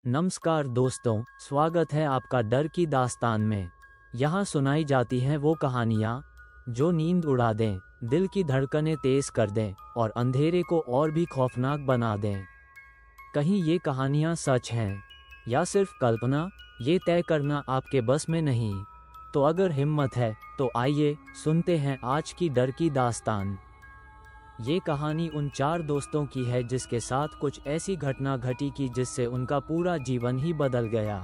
नमस्कार दोस्तों, स्वागत है आपका डर की दास्तान में। यहाँ सुनाई जाती हैं वो कहानियाँ जो नींद उड़ा दें, दिल की धड़कनें तेज कर दें और अंधेरे को और भी खौफनाक बना दें। कहीं ये कहानियाँ सच हैं या सिर्फ कल्पना, ये तय करना आपके बस में नहीं। तो अगर हिम्मत है तो आइए सुनते हैं आज की डर की दास्तान। ये कहानी उन 4 दोस्तों की है जिसके साथ कुछ ऐसी घटना घटी कि जिससे उनका पूरा जीवन ही बदल गया।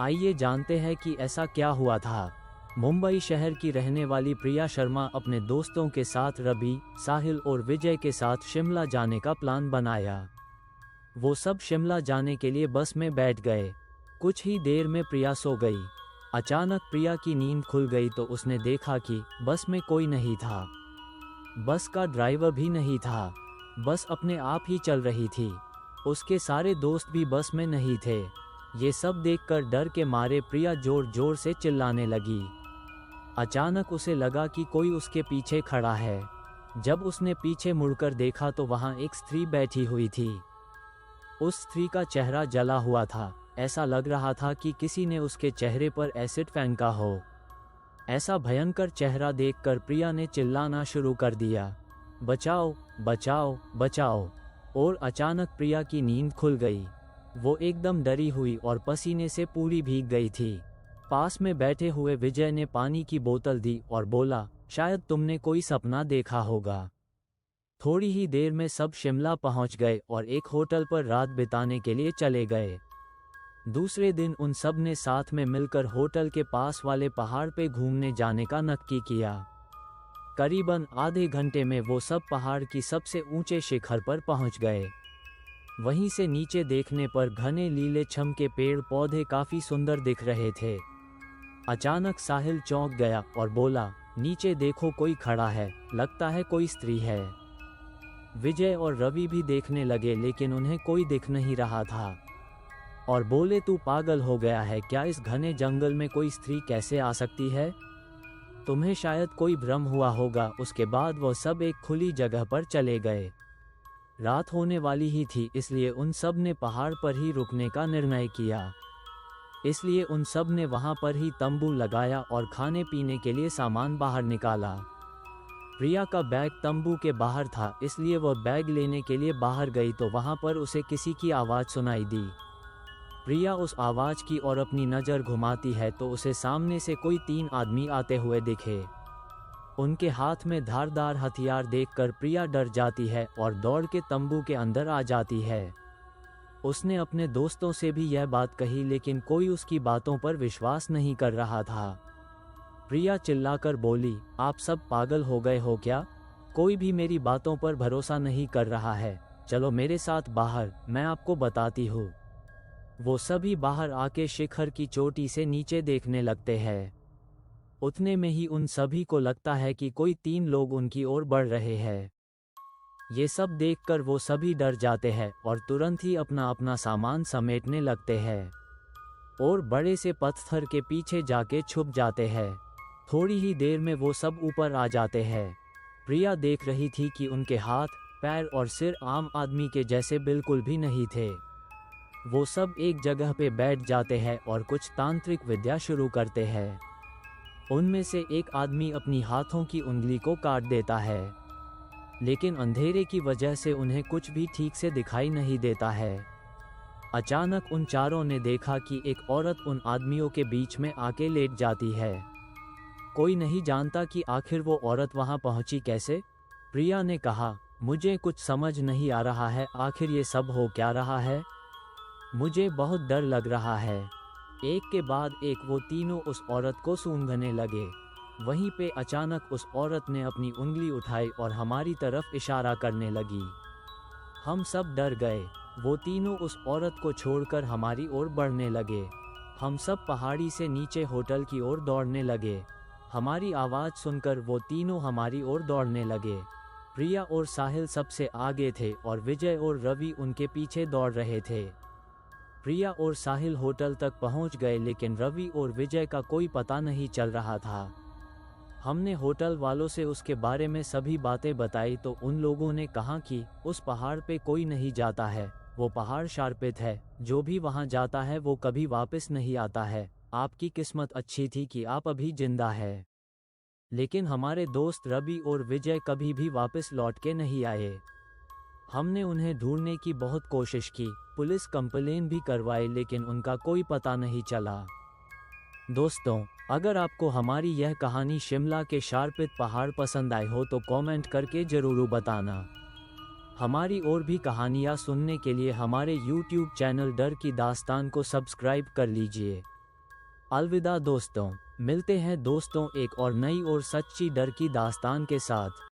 आइए जानते हैं कि ऐसा क्या हुआ था। मुंबई शहर की रहने वाली प्रिया शर्मा अपने दोस्तों के साथ रवि, साहिल और विजय के साथ शिमला जाने का प्लान बनाया। वो सब शिमला जाने के लिए बस में बैठ गए। कुछ ही देर में प्रिया सो गई। अचानक प्रिया की नींद खुल गई तो उसने देखा कि बस में कोई नहीं था। बस का ड्राइवर भी नहीं था। बस अपने आप ही चल रही थी। उसके सारे दोस्त भी बस में नहीं थे। ये सब देखकर डर के मारे प्रिया जोर जोर से चिल्लाने लगी। अचानक उसे लगा कि कोई उसके पीछे खड़ा है। जब उसने पीछे मुड़कर देखा तो वहाँ एक स्त्री बैठी हुई थी। उस स्त्री का चेहरा जला हुआ था। ऐसा लग रहा था कि किसी ने उसके चेहरे पर एसिड फेंका हो। ऐसा भयंकर चेहरा देखकर प्रिया ने चिल्लाना शुरू कर दिया, बचाओ बचाओ बचाओ। और अचानक प्रिया की नींद खुल गई। वो एकदम डरी हुई और पसीने से पूरी भीग गई थी। पास में बैठे हुए विजय ने पानी की बोतल दी और बोला, शायद तुमने कोई सपना देखा होगा। थोड़ी ही देर में सब शिमला पहुंच गए और एक होटल पर रात बिताने के लिए चले गए। दूसरे दिन उन सब ने साथ में मिलकर होटल के पास वाले पहाड़ पे घूमने जाने का नक्की किया। करीबन आधे घंटे में वो सब पहाड़ की सबसे ऊंचे शिखर पर पहुंच गए। वहीं से नीचे देखने पर घने लीले छम के पेड़ पौधे काफी सुंदर दिख रहे थे। अचानक साहिल चौंक गया और बोला, नीचे देखो कोई खड़ा है, लगता है कोई स्त्री है। विजय और रवि भी देखने लगे लेकिन उन्हें कोई दिख नहीं रहा था और बोले, तू पागल हो गया है क्या? इस घने जंगल में कोई स्त्री कैसे आ सकती है? तुम्हें शायद कोई भ्रम हुआ होगा। उसके बाद वो सब एक खुली जगह पर चले गए। रात होने वाली ही थी, इसलिए उन सब ने पहाड़ पर ही रुकने का निर्णय किया। इसलिए उन सब ने वहां पर ही तंबू लगाया और खाने पीने के लिए सामान बाहर निकाला। प्रिया का बैग तंबू के बाहर था, इसलिए वह बैग लेने के लिए बाहर गई तो वहां पर उसे किसी की आवाज़ सुनाई दी। प्रिया उस आवाज़ की ओर अपनी नज़र घुमाती है तो उसे सामने से कोई 3 आदमी आते हुए दिखे। उनके हाथ में धारदार हथियार देखकर प्रिया डर जाती है और दौड़ के तंबू के अंदर आ जाती है। उसने अपने दोस्तों से भी यह बात कही लेकिन कोई उसकी बातों पर विश्वास नहीं कर रहा था। प्रिया चिल्लाकर बोली, आप सब पागल हो गए हो क्या? कोई भी मेरी बातों पर भरोसा नहीं कर रहा है। चलो मेरे साथ बाहर, मैं आपको बताती हूँ। वो सभी बाहर आके शिखर की चोटी से नीचे देखने लगते हैं। उतने में ही उन सभी को लगता है कि कोई 3 लोग उनकी ओर बढ़ रहे हैं। ये सब देखकर वो सभी डर जाते हैं और तुरंत ही अपना अपना सामान समेटने लगते हैं और बड़े से पत्थर के पीछे जाके छुप जाते हैं। थोड़ी ही देर में वो सब ऊपर आ जाते हैं। प्रिया देख रही थी कि उनके हाथ, पैर और सिर आम आदमी के जैसे बिल्कुल भी नहीं थे। वो सब एक जगह पे बैठ जाते हैं और कुछ तांत्रिक विद्या शुरू करते हैं। उनमें से एक आदमी अपनी हाथों की उंगली को काट देता है, लेकिन अंधेरे की वजह से उन्हें कुछ भी ठीक से दिखाई नहीं देता है। अचानक उन चारों ने देखा कि एक औरत उन आदमियों के बीच में आके लेट जाती है। कोई नहीं जानता कि आखिर वो औरत वहां पहुंची कैसे। प्रिया ने कहा, मुझे कुछ समझ नहीं आ रहा है, आखिर ये सब हो क्या रहा है? मुझे बहुत डर लग रहा है। एक के बाद एक वो तीनों उस औरत को सूंघने लगे। वहीं पे अचानक उस औरत ने अपनी उंगली उठाई और हमारी तरफ इशारा करने लगी। हम सब डर गए। वो तीनों उस औरत को छोड़कर हमारी ओर बढ़ने लगे। हम सब पहाड़ी से नीचे होटल की ओर दौड़ने लगे। हमारी आवाज़ सुनकर वो तीनों हमारी ओर दौड़ने लगे। प्रिया और साहिल सबसे आगे थे और विजय और रवि उनके पीछे दौड़ रहे थे। प्रिया और साहिल होटल तक पहुंच गए लेकिन रवि और विजय का कोई पता नहीं चल रहा था। हमने होटल वालों से उसके बारे में सभी बातें बताई तो उन लोगों ने कहा कि उस पहाड़ पे कोई नहीं जाता है, वो पहाड़ शार्पित है, जो भी वहाँ जाता है वो कभी वापस नहीं आता है। आपकी किस्मत अच्छी थी कि आप अभी जिंदा है। लेकिन हमारे दोस्त रवि और विजय कभी भी वापस लौट के नहीं आए। हमने उन्हें ढूंढने की बहुत कोशिश की, पुलिस कंप्लेन भी करवाई, लेकिन उनका कोई पता नहीं चला। दोस्तों, अगर आपको हमारी यह कहानी शिमला के शार्पित पहाड़ पसंद आए हो तो कमेंट करके ज़रूर बताना। हमारी और भी कहानियाँ सुनने के लिए हमारे YouTube चैनल डर की दास्तान को सब्सक्राइब कर लीजिए। अलविदा दोस्तों, मिलते हैं दोस्तों एक और नई और सच्ची डर की दास्तान के साथ।